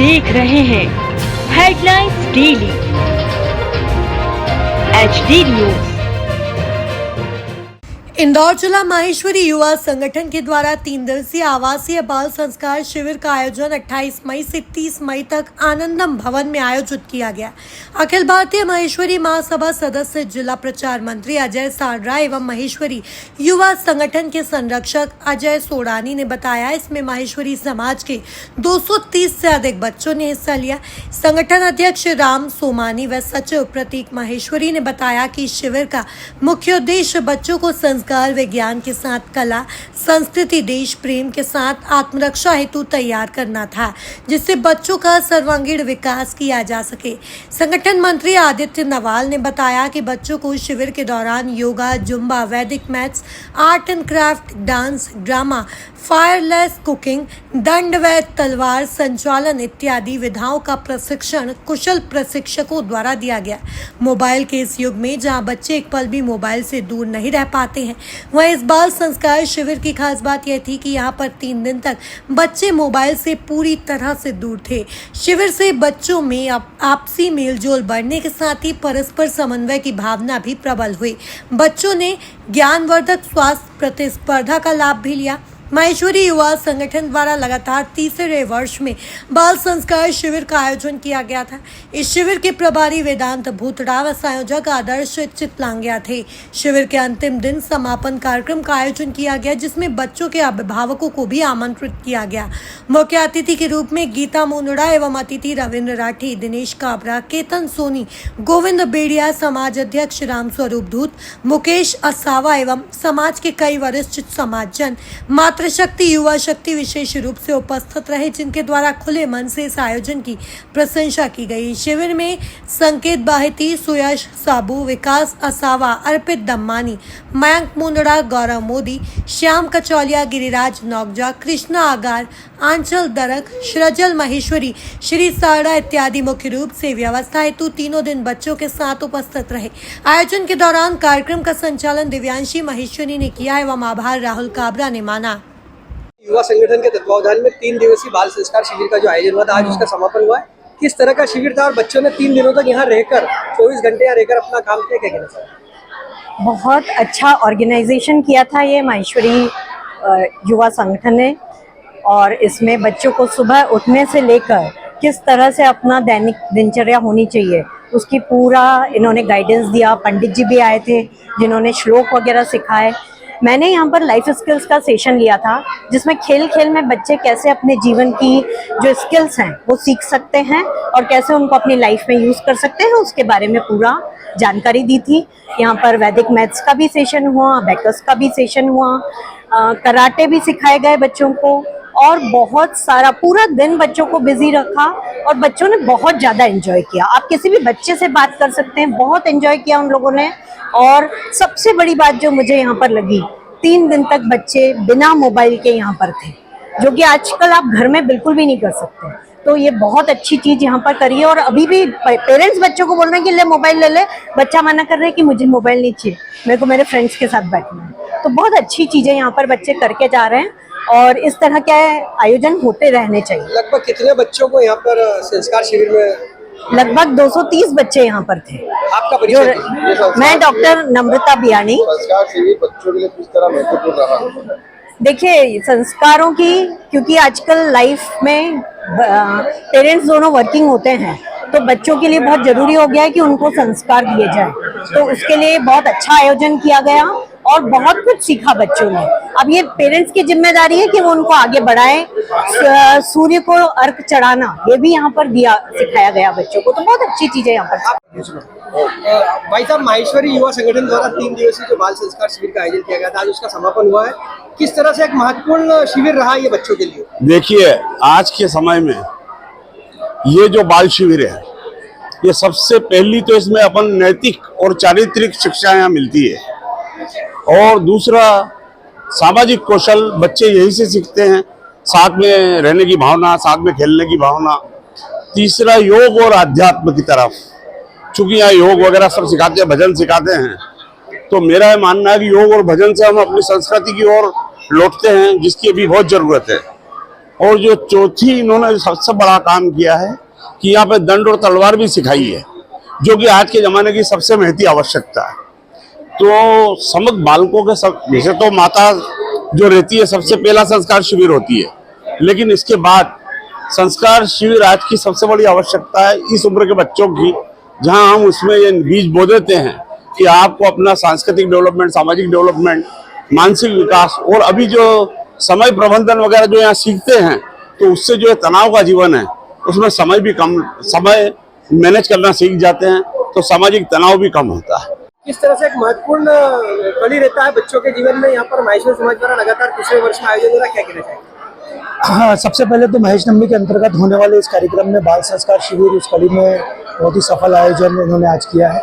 देख रहे हैं headlines daily HD news. Indore जिला माहेश्वरी युवा संगठन के द्वारा 3 दिवसीय आवासीय बाल संस्कार शिविर का आयोजन 28 मई से 30 मई तक आनंदम भवन में आयोजित किया गया। अखिल भारतीय माहेश्वरी महासभा सदस्य जिला प्रचार मंत्री अजय साररा एवं माहेश्वरी युवा संगठन के संरक्षक अजय सोडानी ने बताया, इसमें माहेश्वरी समाज के 230 से अधिक बच्चों ने हिस्सा लिया। संगठन अध्यक्ष राम सोमानी व सचिव प्रतीक माहेश्वरी ने बताया कि शिविर का मुख्य उद्देश्य बच्चों को संस्कार विज्ञान के साथ कला, संस्कृति, देश प्रेम के साथ आत्मरक्षा हेतु तैयार करना था, जिससे बच्चों का सर्वांगीण विकास किया जा सके। संगठन मंत्री आदित्य नवाल ने बताया कि बच्चों को शिविर के दौरान योगा, जुम्बा, वैदिक maths, art and craft, dance, drama, fireless cooking, दंड व तलवार संचालन इत्यादि विधाओं का प्रशिक्षण कुशल प्रशिक्षकों द्वारा दिया गया। मोबाइल के इस युग में जहां बच्चे एक पल भी मोबाइल से दूर नहीं रह पाते हैं, वहीं इस बाल संस्कार शिविर की खास बात यह थी कि यहाँ पर 3 दिन तक बच्चे मोबाइल से पूरी तरह से दूर थे। शिविर से बच्चों में आपसी मेलजोल बढ़ने के साथ ही परस्पर समन्वय की भावना भी प्रबल हुई। बच्चों ने ज्ञानवर्धक स्वास्थ्य प्रतिस्पर्धा का लाभ भी लिया। माहेश्वरी युवा संगठन द्वारा लगातार 3रे वर्ष में बाल संस्कार शिविर का आयोजन किया गया था। इस शिविर के प्रभारी वेदांत भूतड़ा व संयोजक आदर्श चितलांगिया थे। शिविर के अंतिम दिन समापन कार्यक्रम का आयोजन किया गया, जिसमें बच्चों के अभिभावकों को भी आमंत्रित किया गया। मुख्य अतिथि के रूप में गीता मुंदड़ा एवं अतिथि रविंद्र राठी, दिनेश काबरा, केतन सोनी, गोविंद बेड़िया, समाज अध्यक्ष राम स्वरूप धूत, मुकेश असावा एवं समाज के कई वरिष्ठ समाजजन, शक्ति, युवा शक्ति विशेष रूप से उपस्थित रहे, जिनके द्वारा खुले मन से इस आयोजन की प्रशंसा की गई। शिविर में संकेत बाहिती, सुयश साबू, विकास असावा, अर्पित दम्मानी, मयंक मुंदड़ा, गौरव मोदी, श्याम कचौलिया, गिरिराज नौकजा, कृष्णा आगार, आंचल दरक, श्रजल माहेश्वरी, श्री सारड़ा इत्यादि मुख्य रूप से व्यवस्था हेतु 3 दिन बच्चों के साथ उपस्थित रहे। आयोजन के दौरान कार्यक्रम का संचालन दिव्यांशी माहेश्वरी ने किया एवं आभार राहुल काबरा ने माना। युवा संगठन के तत्वावधान में 3 दिवसीय बाल संस्कार शिविर का जो आयोजन हुआ था, आज उसका समापन हुआ है। किस तरह का शिविर था और बच्चों ने 3 दिनों तक यहाँ रहकर 24 घंटे यहाँ रहकर अपना काम किया, क्या कहना चाहिए? बहुत अच्छा ऑर्गेनाइजेशन किया था ये माहेश्वरी युवा संगठन ने, और इसमें बच्चों को सुबह उठने से लेकर किस तरह से अपना दैनिक दिनचर्या होनी चाहिए उसकी पूरा इन्होंने गाइडेंस दिया। पंडित जी भी आए थे जिन्होंने श्लोक वगैरह सिखाए। मैंने यहाँ पर लाइफ स्किल्स का सेशन लिया था, जिसमें खेल खेल में बच्चे कैसे अपने जीवन की जो स्किल्स हैं वो सीख सकते हैं और कैसे उनको अपनी लाइफ में यूज़ कर सकते हैं, उसके बारे में पूरा जानकारी दी थी। यहाँ पर वैदिक मैथ्स का भी सेशन हुआ, अबेकस का भी सेशन हुआ, कराटे भी सिखाए गए बच्चों को, और बहुत सारा पूरा दिन बच्चों को बिजी रखा और बच्चों ने बहुत ज़्यादा एंजॉय किया। आप किसी भी बच्चे से बात कर सकते हैं, बहुत एंजॉय किया उन लोगों ने। और सबसे बड़ी बात जो मुझे यहाँ पर लगी, 3 दिन तक बच्चे बिना मोबाइल के यहाँ पर थे, जो कि आजकल आप घर में बिल्कुल भी नहीं कर सकते। तो ये बहुत अच्छी चीज़ यहाँ पर करी है। और अभी भी पेरेंट्स बच्चों को बोल रहे हैं कि ले मोबाइल ले ले, बच्चा मना कर रहे हैं कि मुझे मोबाइल नहीं चाहिए, मेरे को मेरे फ्रेंड्स के साथ बैठना है। तो बहुत अच्छी चीज़ें यहाँ पर बच्चे करके जा रहे हैं और इस तरह के आयोजन होते रहने चाहिए। लगभग कितने बच्चों को यहाँ पर संस्कार शिविर में? लगभग 230 बच्चे यहाँ पर थे। आपका परिचय? मैं डॉक्टर नम्रता बियानी। संस्कार शिविर बच्चों के लिए किस तरह महत्वपूर्ण रहा? देखिए, संस्कारों की, क्योंकि आजकल लाइफ में पेरेंट्स दोनों वर्किंग होते हैं, तो बच्चों के लिए बहुत जरूरी हो गया है कि उनको संस्कार दिए जाए। तो उसके लिए बहुत अच्छा आयोजन किया गया और बहुत कुछ सीखा बच्चों ने। अब ये पेरेंट्स की जिम्मेदारी है कि वो उनको आगे बढ़ाएं। सूर्य को अर्घ चढ़ाना, ये भी यहाँ पर सिखाया गया बच्चों को। तो बहुत अच्छी चीज है यहाँ पर। भाई साहब, माहेश्वरी युवा संगठन द्वारा 3 दिवसीय जो बाल संस्कार शिविर का आयोजन किया गया था, आज उसका समापन हुआ है। किस तरह से एक महत्वपूर्ण शिविर रहा ये बच्चों के लिए? देखिए, आज के समय में ये जो बाल शिविर है, ये सबसे पहली तो इसमें अपन नैतिक और चारित्रिक शिक्षा यहाँ मिलती है, और दूसरा सामाजिक कौशल बच्चे यही से सीखते हैं, साथ में रहने की भावना, साथ में खेलने की भावना। तीसरा योग और अध्यात्म की तरफ, चूंकि यहाँ योग वगैरह सब सिखाते हैं, भजन सिखाते हैं, तो मेरा ये मानना है कि योग और भजन से हम अपनी संस्कृति की ओर लौटते हैं, जिसकी अभी बहुत जरूरत है। और जो चौथी इन्होंने सबसे बड़ा काम किया है कि यहाँ पे दंड और तलवार भी सिखाई है, जो कि आज के ज़माने की सबसे महती आवश्यकता है। तो समस्त बालकों के सब, जैसे तो माता जो रहती है सबसे पहला संस्कार शिविर होती है, लेकिन इसके बाद संस्कार शिविर आज की सबसे बड़ी आवश्यकता है इस उम्र के बच्चों की, जहां हम उसमें ये बीज बो देते हैं कि आपको अपना सांस्कृतिक डेवलपमेंट, सामाजिक डेवलपमेंट, मानसिक विकास और अभी जो समय प्रबंधन वगैरह जो यहाँ सीखते हैं, तो उससे जो तनाव का जीवन है उसमें समय मैनेज करना सीख जाते हैं, तो सामाजिक तनाव भी कम होता है। किस तरह से एक महत्वपूर्ण कड़ी रहता है बच्चों के जीवन में यहाँ पर माहेश्वरी समाज द्वारा लगातार तीसरे वर्ष में आयोजन हो रहा है, क्या कहना चाहिए? हाँ, सबसे पहले तो महेश नवमी के अंतर्गत होने वाले इस कार्यक्रम में बाल संस्कार शिविर उस कड़ी में बहुत ही सफल आयोजन उन्होंने आज किया है।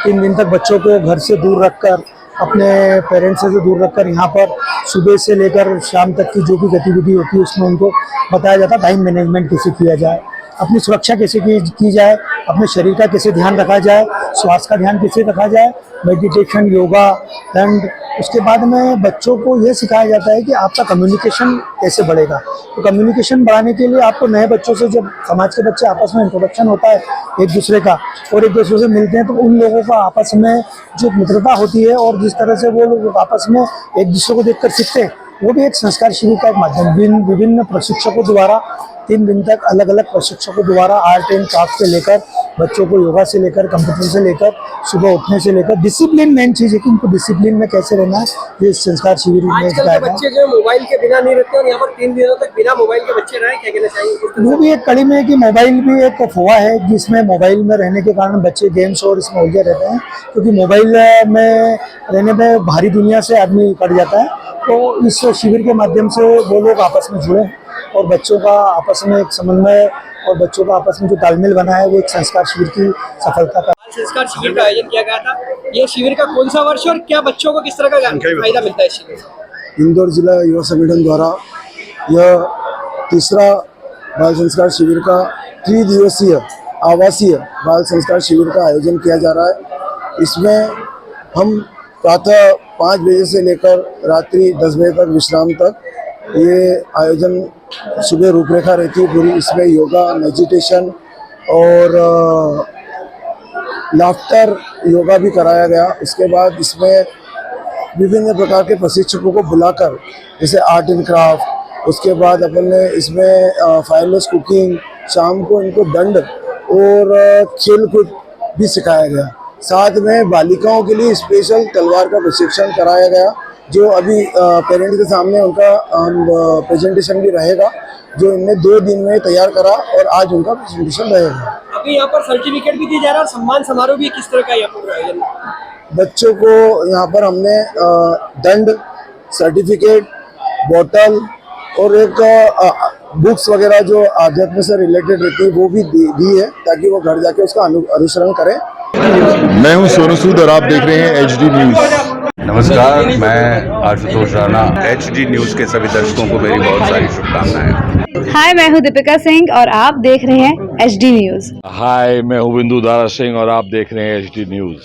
3 दिन तक बच्चों को घर से दूर रखकर, अपने पेरेंट्स से दूर रखकर यहाँ पर सुबह से लेकर शाम तक की जो भी गतिविधि होती है उसमें उनको बताया जाता है टाइम मैनेजमेंट कैसे किया जाए, अपनी सुरक्षा कैसे की जाए, अपने शरीर का कैसे ध्यान रखा जाए, स्वास्थ्य का ध्यान कैसे रखा जाए, मेडिटेशन, योगा, दंड। उसके बाद में बच्चों को यह सिखाया जाता है कि आपका कम्युनिकेशन कैसे बढ़ेगा। तो कम्युनिकेशन बढ़ाने के लिए आपको नए बच्चों से, जब समाज के बच्चे आपस में इंट्रोडक्शन होता है एक दूसरे का और एक दूसरे से मिलते हैं, तो उन लोगों का आपस में जो मित्रता होती है और जिस तरह से वो लोग आपस में एक दूसरे को देखकर सीखते हैं, वो भी एक संस्कार शिविर का एक माध्यम। विभिन्न प्रशिक्षकों द्वारा 3 दिन तक अलग अलग प्रशिक्षकों द्वारा आर्ट एंड क्राफ्ट से लेकर बच्चों को योगा से लेकर कंप्यूटर से लेकर सुबह उठने से लेकर डिसिप्लिन, मेन चीज़ है कि उनको डिसिप्लिन में कैसे रहना है, ये संस्कार शिविर में आजकल के बच्चे जो मोबाइल के बिना नहीं रहते और यहाँ पर 3 दिनों तक बिना मोबाइल के बच्चे रहे, क्या कहना चाहिए? वो भी एक कड़ी में है कि मोबाइल भी एक अफवाह है जिसमें मोबाइल में रहने के कारण बच्चे गेम्स और इसमें उलझे रहते हैं, क्योंकि मोबाइल में रहने में बाहरी दुनिया से आदमी कट जाता है। तो इस शिविर के माध्यम से वो लोग आपस में जुड़े और बच्चों का आपस में एक समन्वय और बच्चों का आपस में जो तालमेल बना है, वो एक संस्कार शिविर की सफलता का। संस्कार शिविर का आयोजन किया गया था। ये शिविर का कौन सा वर्ष और क्या बच्चों को किस तरह का फायदा मिलता है इस शिविर से? इंदौर जिला युवा संगठन द्वारा यह तीसरा बाल संस्कार शिविर का 3 दिवसीय आवासीय बाल संस्कार शिविर का आयोजन किया जा रहा है। इसमें हम प्रातः 5 बजे से लेकर रात्रि 10 बजे तक विश्राम तक ये आयोजन, सुबह रूपरेखा रहती है पूरी। इसमें योगा, मेडिटेशन और लाफ्टर योगा भी कराया गया। इसके बाद इसमें विभिन्न प्रकार के प्रशिक्षकों को बुलाकर, जैसे आर्ट एंड क्राफ्ट, उसके बाद अपन ने इसमें फायरलेस कुकिंग, शाम को इनको दंड और खेल कूद भी सिखाया गया। साथ में बालिकाओं के लिए स्पेशल तलवार का प्रशिक्षण कराया गया, जो अभी पेरेंट के सामने उनका प्रेजेंटेशन भी रहेगा, जो इनने 2 दिन में तैयार करा और आज उनका प्रेजेंटेशन रहेगा। अभी यहाँ पर सर्टिफिकेट भी दिया जा रहा है और सम्मान समारोह भी किस तरह का यहाँ पर आयोजन? बच्चों को यहाँ पर हमने दंड, सर्टिफिकेट, बोतल और एक बुक्स वगैरह जो आध्यात्म से रिलेटेड रहती है वो भी दी है, ताकि वो घर जाके उसका अनुसरण करें। मैं हूं सोनू सूद और आप देख रहे हैं HD न्यूज। नमस्कार, मैं आशुतोष राणा। HD न्यूज के सभी दर्शकों को मेरी बहुत सारी शुभकामनाएं। हाय, मैं हूं दीपिका सिंह और आप देख रहे हैं HD न्यूज। हाय, मैं हूं बिंदु दारा सिंह और आप देख रहे हैं HD न्यूज।